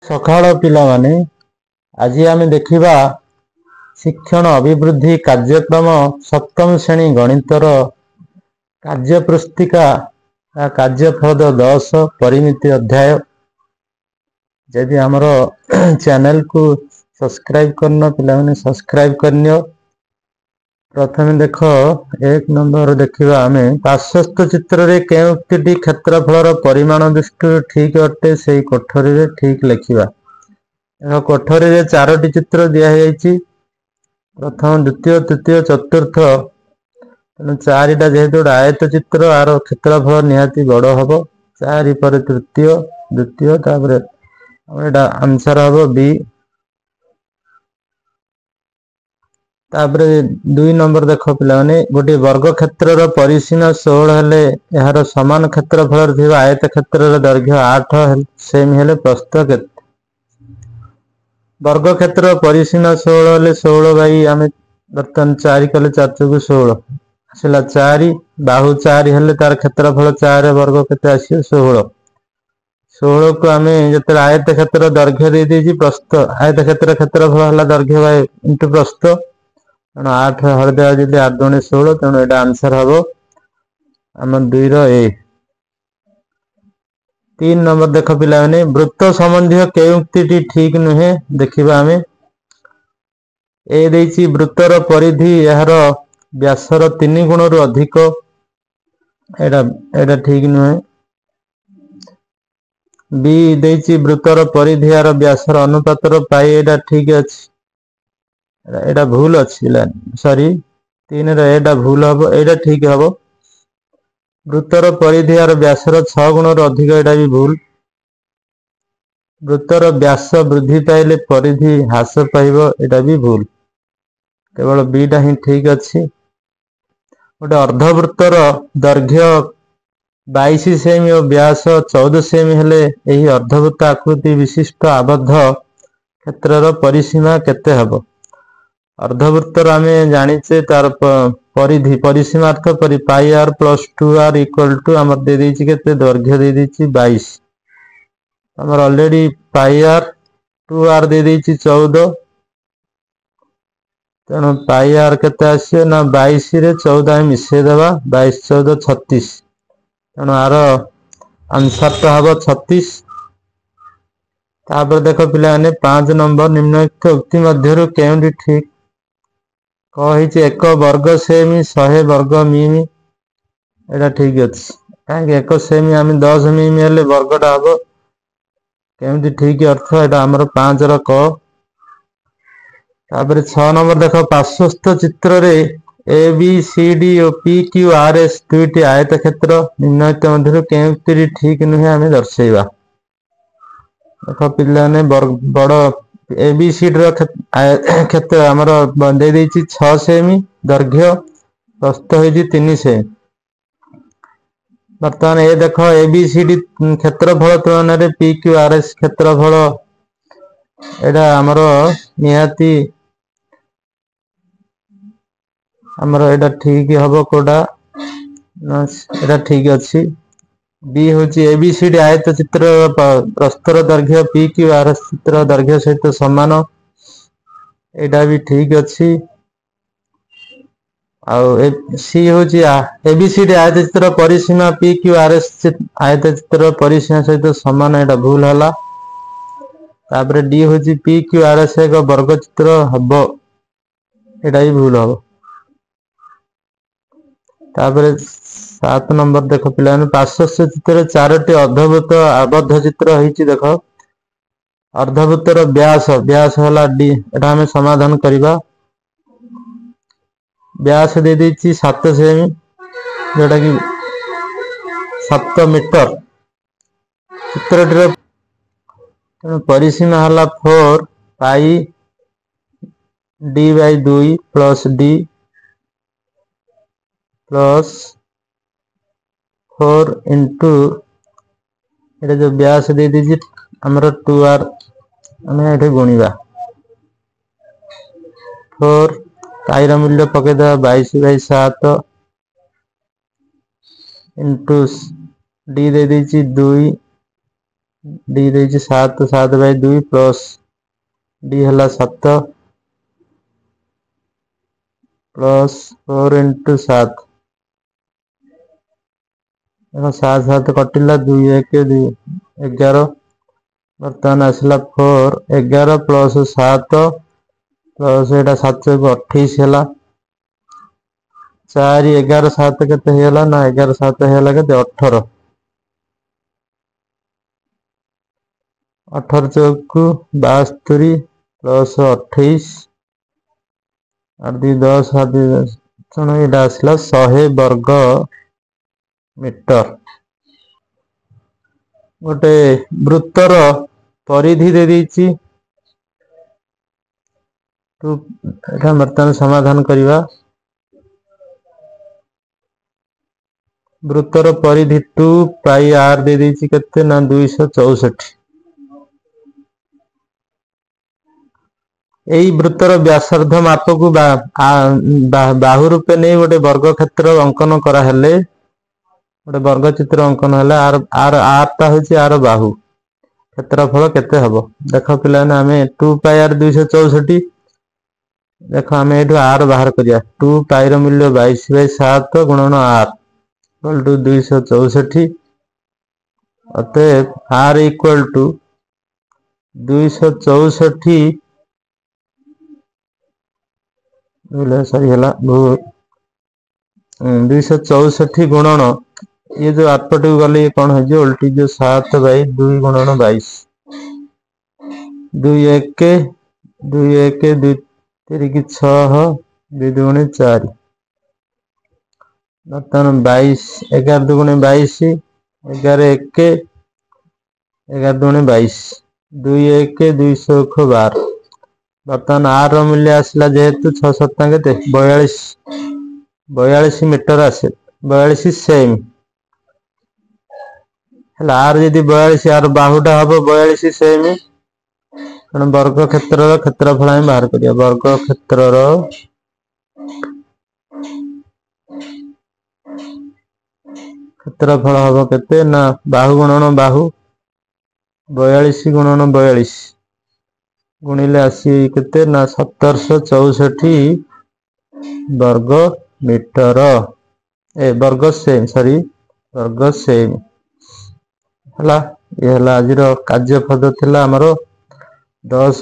ସକାଳ ପିଲାମାନେ ଆଜି ଆମେ ଦେଖିବା ଶିକ୍ଷଣ ଅଭିବୃଦ୍ଧି କାର୍ଯ୍ୟକ୍ରମ ସପ୍ତମ ଶ୍ରେଣୀ ଗଣିତର କାର୍ଯ୍ୟପୁସ୍ତିକା କାର୍ଯ୍ୟଫଳ 10 ପରିମିତି ଅଧ୍ୟାୟ। ଯଦି ଆମର ଚ୍ୟାନେଲ କୁ ସବସ୍କ୍ରାइब କରିନ ପିଲାମାନେ ସବସ୍କ୍ରାइब କରିନିଅ। प्रथम देख एक नंबर देखा आम पार्श्वस्थ चित्र रे केउं उक्तिटी क्षेत्रफल परिमाण दृष्टि ठीक अटे से कोठरी रे ठीक लिखा। कोठरी रे 4टी चित्र दिखाई प्रथम द्वितीय तृतीय चतुर्थ तेणु 4टा जेहेतु गोटे आयत चित्र आर क्षेत्रफल निहाती बड़ हम 4 पर तृतीय द्वितीय तापर आंसर हम बी। तापर 2 नंबर देख पिलाने गोटे वर्ग क्षेत्र परिसीमा 16 हेले यार समान क्षेत्रफल थी आयत क्षेत्र दैर्घ्य 8 सेमी हेले प्रस्थ केते वर्ग क्षेत्र परिसीमा 16 हेले 16 बाई आम बर्तमान 4 कले 4 चौक 16 आसला 4 बाहु 4 हेले तार क्षेत्रफल 4 वर्ग केते आसी 16 16 को आम जो आयत क्षेत्र दैर्घ्य दे देजी प्रस्थ आयत क्षेत्रफल है दैर्घ्य बाय इंटू प्रस्थ 8 हरदे आज 8 दूनी 16 तेणु यहाँ आंसर हम आम 2 ए। 3 नंबर देख पिला वृत्त संबंधी के उक्ति ठीक नुहे देखा आम ए देछि वृत्तर परिधि यार व्यासर 3 गुण रु अधिक एटा ठीक नुहे। बी देछि वृत्तर परिधि यार व्यासर अनुपातर पाई एटा ठीक अच्छी एटा भूल अच्छी सॉरी 3 एटा भूल हम एटा ठीक हम। वृत्तर परिधि यार व्यासर 6 गुण रु अधिक एटा भी भूल। वृत्तर व्यास वृद्धि पाइले परिधि ह्रास पाइब एटा भी भूल केवल बीटा ही ठीक अच्छी। गोटे अर्धवृत्तर दैर्घ्य 22 सेमी और व्यास 14 सेमी हेले यही अर्धवृत्त आकृति विशिष्ट आबद्ध क्षेत्र परिसीमा केते हब। अर्धवृत्तर आम जाचे तार परिधि परिसीमार्थ pi R plus 2 R equal to आम दे के दैर्घ्य दे 22 आम अलरेडी पाई आर 2 आर दे 14 तेणु पाई आर केते आसे ना 22 रे 14 मिसेदेवा 22 14 36 तेणु आर आंसर तो हम 36। तापर देख पिला 5 नंबर निम्नलिखित उक्ति मध्य केउंटी ठीक कही 1 वर्ग सेमी 100 वर्ग मिमी एटा ठीक अच्छे कहीं 1 सेमी आम 10 मिमी हेले वर्गटा हम केमती ठीक अर्थ एटा आमर 5 क। तापर 6 नंबर देख पार्श्वस्थ चित्र रे ए बी सी डी और पी क्यू आर एस 2टी आयत क्षेत्र निम्नलिखित मध्य केउंटी ठीक नुहे आम दर्शेवा। देख पिलाने बड़ एबीसीडी क्षेत्र आमर दे 6 सेमी दैर्घ्य प्रस्थ हो 3 सेमी। बर्तमान ए देख एबीसीडी क्षेत्रफल तुलन में पी क्यू आर एस क्षेत्रफल एटा आमर निहाती आमर एटा ठीक हम कोडा एटा ठीक अच्छी। बी हूँ एबीसीडी आयत चित्र प्रस्तर दैर्घ्य पी क्यू आर एस चित्र दैर्घ्य सहित सामान एटा भी ठीक अच्छी। सी हूँ एबीसीडी आयत चित्र परिसीमा पी क्यू आर एस आयत चित्र परिसीमा सहित सामान एटा भूल है। तापर डी हूँ पी क्यू आर एस एक वर्ग चित्र हम एटा भी भूल हम। तापर 7 नंबर देख पिला पार्श्वस्थ चित्र 4टी अर्धवृत्त आबद्ध चित्र होती देख अर्धवृत्तर व्यास व्यास है डी एटा हमें समाधान करवा। व्यास दे 7 सेमी जोटा कि 7 मीटर चित्रटीर परिसीमा है 4 pi D by 2 plus D plus 4 into ये जो व्यास दे दीजिए आमर 2 आर आम ये गुणवा 4 पाईर मूल्य पकईद 22/7 इंटू डी दे 2 डी देछि 7 7 बाय 2 प्लस डी हला 7 प्लस 4 इंटू 7 देखो 7 7 कटिला 2 1 2 11 बर्तमान आसला 4 11 प्लस 7 प्लस एटा 7 को 28 हला 4 11 7 केते हेला ना 11 7 हेला केते 18 18 चौक 72 प्लस 28 और 2 10 7 सुनो एटा आसला 100 वर्ग मीटर गोटे वृत्तर परिधि दे देछि तो एटा बर्तमान समाधान करिवा वृत्तर परिधि 2 पाई आर दे देछि केते ना 264 एई वृत्तर व्यासार्ध माप को बाहु रूपे नहीं गोटे वर्ग क्षेत्र अंकन करा हेले गोटे वर्ग चित्र अंकन हेले आर आर आरटा होछि आर बाहु क्षेत्रफल केते हबो देखो पिला ने हमें 2 पाई आर 264 देखो हमें एठो आर बाहर करिया 2 पाई रो मूल्य 22/7 गुणन आर इक्वल टू 264 अतएव आर इक्वल टू 264 सॉरी हला 264 गुणन ये जो आठपट गले कौन है जो उल्टी जो 7 बाई 2 गुणन 22 2 1 2 1 2 3 की 6 2 दुगुणे 4 बर्तमान 22 11 दुगुणे 22 11 1 11 दुगुणे 22 2 1 212 बर्तमान आर मूल्य आसला जेहेतु 6 7 केते 42 मीटर आसे 42 सेम हला आर यदि 42 आर बाहुटा हबो 42 सेम कारण वर्ग क्षेत्र रो क्षेत्रफल हम बाहर करिया वर्ग क्षेत्र रो क्षेत्रफल हबो केते ना बाहु गुणन बाहु 42 गुणन 42 गुणिले आसी केते ना 1764 वर्ग मीटर ए वर्ग सेम सॉरी वर्ग सेम हला ये हला आज रो कार्यपद थिला हमरो 10